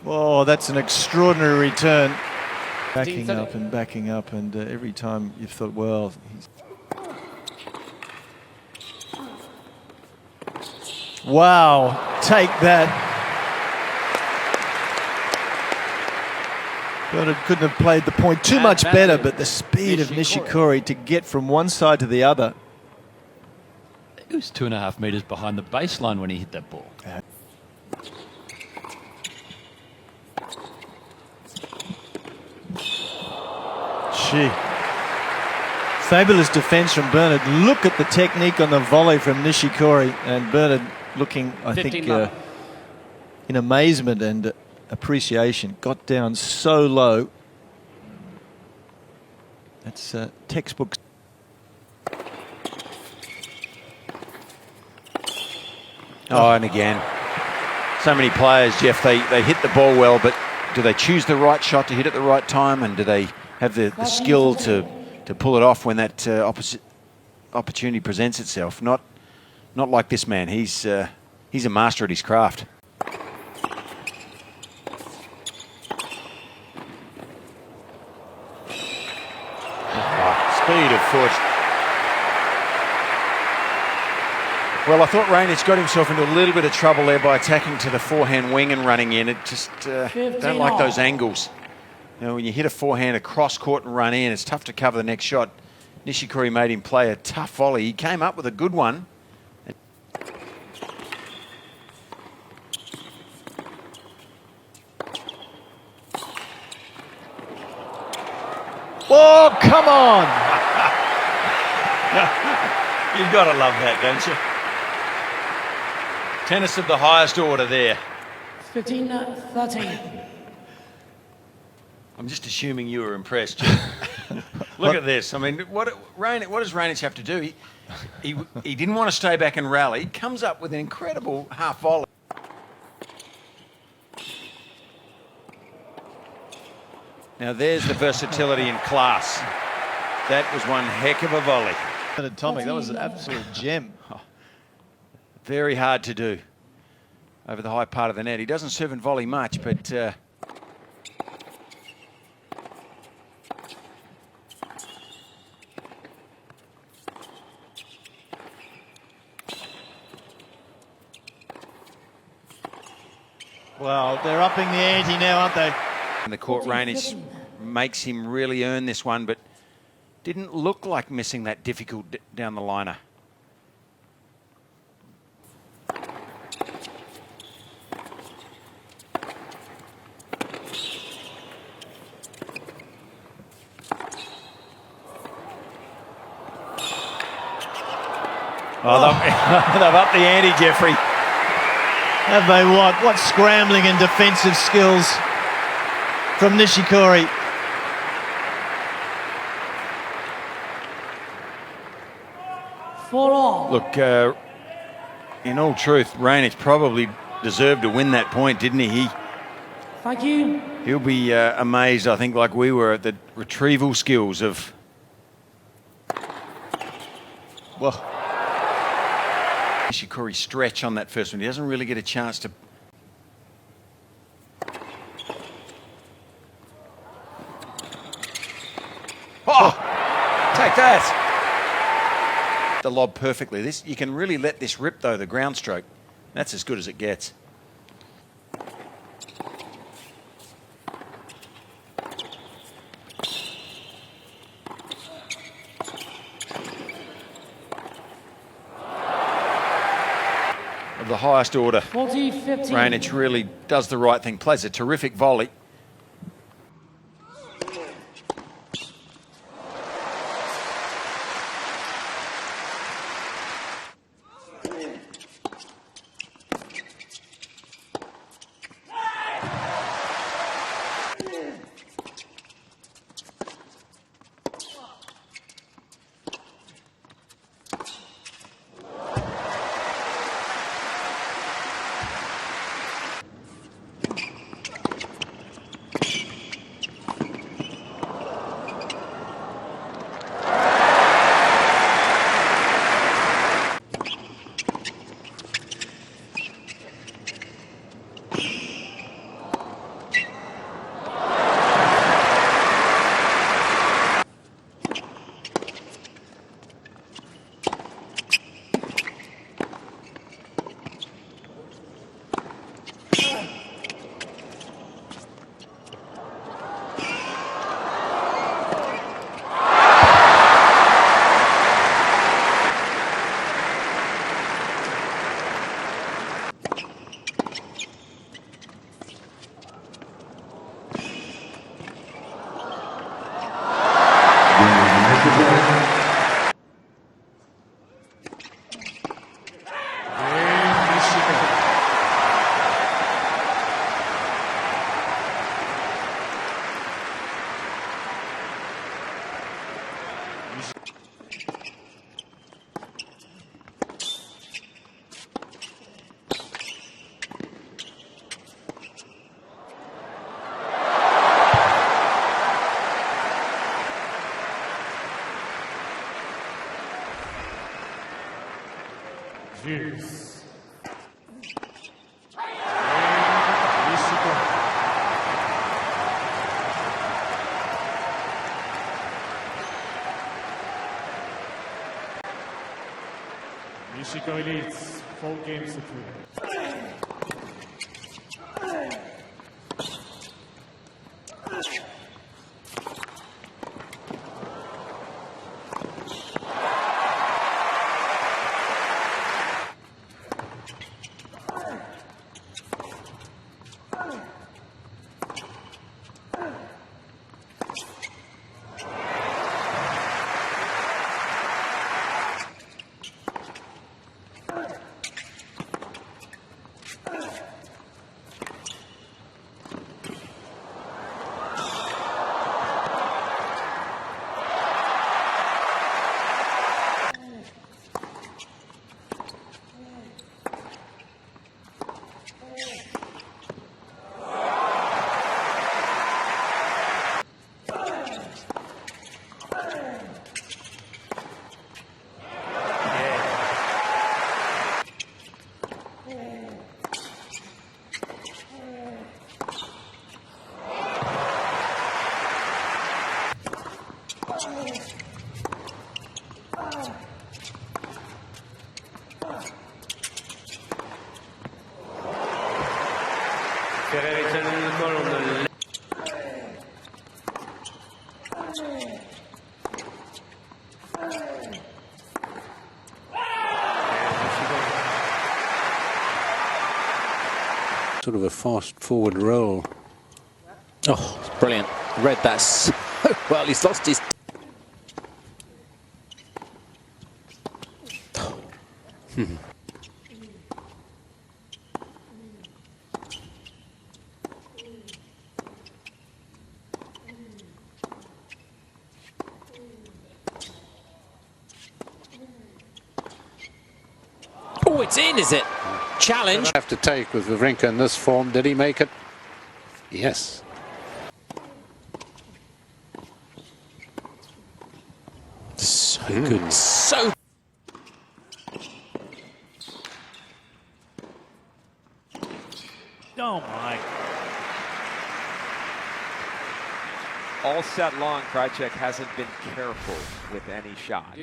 Oh, that's an extraordinary return. Backing up, and every time you've thought, well, wow, take that. Bernard couldn't have played the point too much better, but the speed of Nishikori to get from one side to the other. He was 2.5 meters behind the baseline when he hit that ball. Gee. Fabulous defence from Bernard. Look at the technique on the volley from Nishikori, and Bernard looking, I think, in amazement and appreciation. Got down so low. That's textbook. Oh, and again, so many players, Jeff, they hit the ball well, but do they choose the right shot to hit at the right time, and do they have the skill to pull it off when that opportunity presents itself? Not like this man. He's a master at his craft. Speed of foot. Well, I thought Rainic got himself into a little bit of trouble there by attacking to the forehand wing and running in. It just don't like those angles. You know, when you hit a forehand across court and run in, it's tough to cover the next shot. Nishikori made him play a tough volley. He came up with a good one. Oh, come on! You've got to love that, don't you? Tennis of the highest order there. 15-13. I'm just assuming you were impressed, Jim. Look at this. I mean, what does Rainic have to do? He didn't want to stay back and rally. He comes up with an incredible half volley. Now there's the versatility and class. That was one heck of a volley. Atomic, that was an absolute gem. Oh, very hard to do over the high part of the net. He doesn't serve and volley much, but well, they're upping the ante now, aren't they? and the court Rainic makes him really earn this one, but didn't look like missing that difficult down the liner. Oh, they've upped the ante, Jeffrey. Have they what? What scrambling and defensive skills from Nishikori. Look, in all truth, Rainic probably deserved to win that point, didn't he? Thank you. He'll be amazed, I think, like we were, at the retrieval skills of... Well, Nishikori stretch on that first one. He doesn't really get a chance to... Oh! Take that! The lob perfectly. This, you can really let this rip, though, the ground stroke. That's as good as it gets. Of the highest order, 40-15. Rainic really does the right thing, plays a terrific volley. Nishikori leads 4 games to 3. Sort of a fast forward roll. Oh, it's brilliant. Read that so well. He's lost his... Oh, it's in, is it? Challenge. Have to take with Wawrinka in this form. Did he make it? Yes. So good. So. Oh my. All set long, Krajicek hasn't been careful with any shot.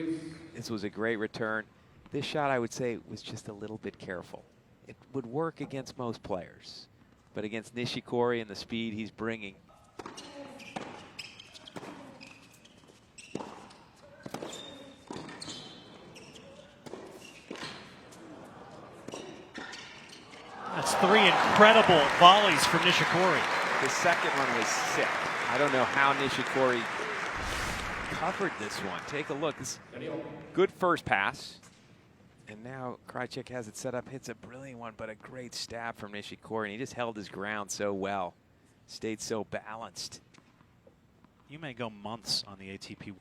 This was a great return. This shot, I would say, was just a little bit careful. It would work against most players, but against Nishikori and the speed he's bringing. That's 3 incredible volleys from Nishikori. The second one was sick. I don't know how Nishikori covered this one. Take a look. This good first pass. And now Krajicek has it set up, hits a brilliant one, but a great stab from Nishikori. And he just held his ground so well, stayed so balanced. You may go months on the ATP.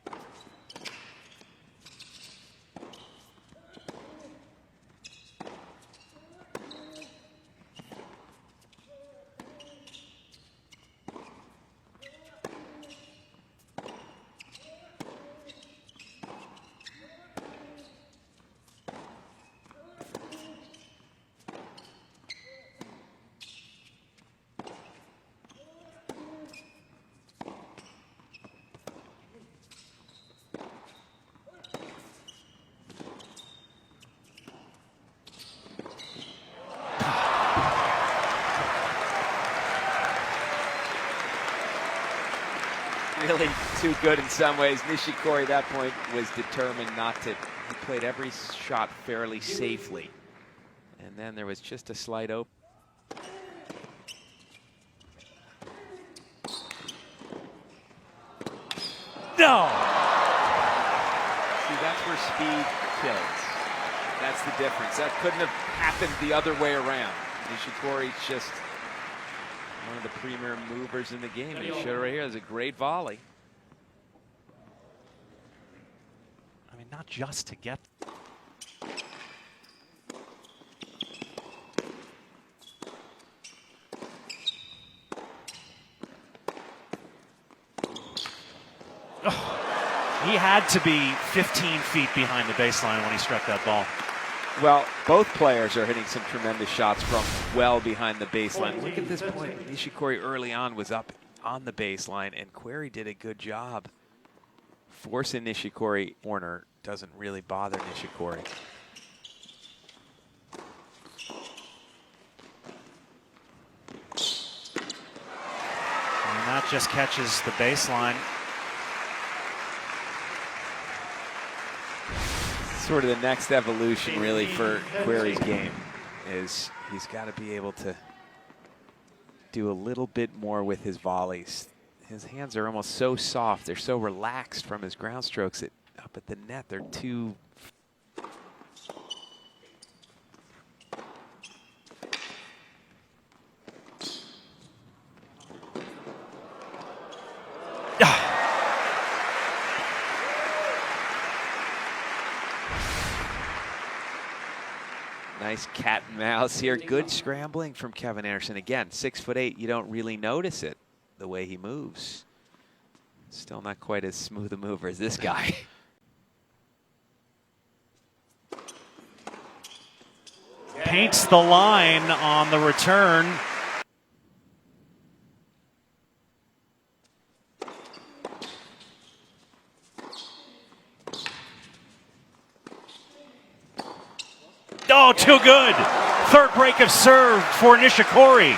Really too good in some ways. Nishikori at that point was determined not to. He played every shot fairly safely. And then there was just a slight open. No! See, that's where speed kills. That's the difference. That couldn't have happened the other way around. Nishikori's just one of the premier movers in the game. And he showed it right here. It was a great volley. I mean, not just to get... Oh, he had to be 15 feet behind the baseline when he struck that ball. Well, both players are hitting some tremendous shots from well behind the baseline. Look at this point. Nishikori early on was up on the baseline, and Querrey did a good job forcing Nishikori. Warner doesn't really bother Nishikori. Just catches the baseline. Sort of the next evolution, really, for Querrey's game is he's got to be able to do a little bit more with his volleys. His hands are almost so soft. They're so relaxed from his ground strokes that up at the net, they're too... Nice cat and mouse here. Good scrambling from Kevin Anderson. Again, 6'8", you don't really notice it, the way he moves. Still not quite as smooth a mover as this guy. Paints the line on the return. Oh, too good. Third break of serve for Nishikori.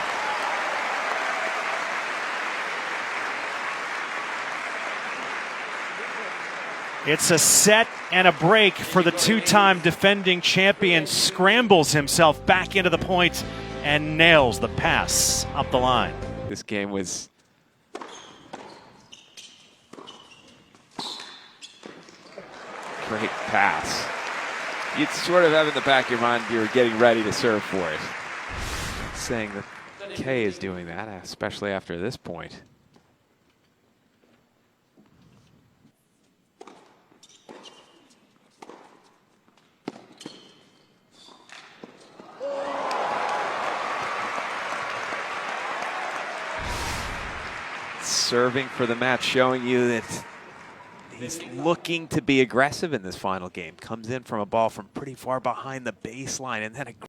It's a set and a break for the two-time defending champion. Scrambles himself back into the point and nails the pass up the line. This game was great pass. You'd sort of have in the back of your mind you were getting ready to serve for it. Saying that Kay is doing that, especially after this point. Serving for the match, showing you that he's looking to be aggressive in this final game. Comes in from a ball from pretty far behind the baseline, and then a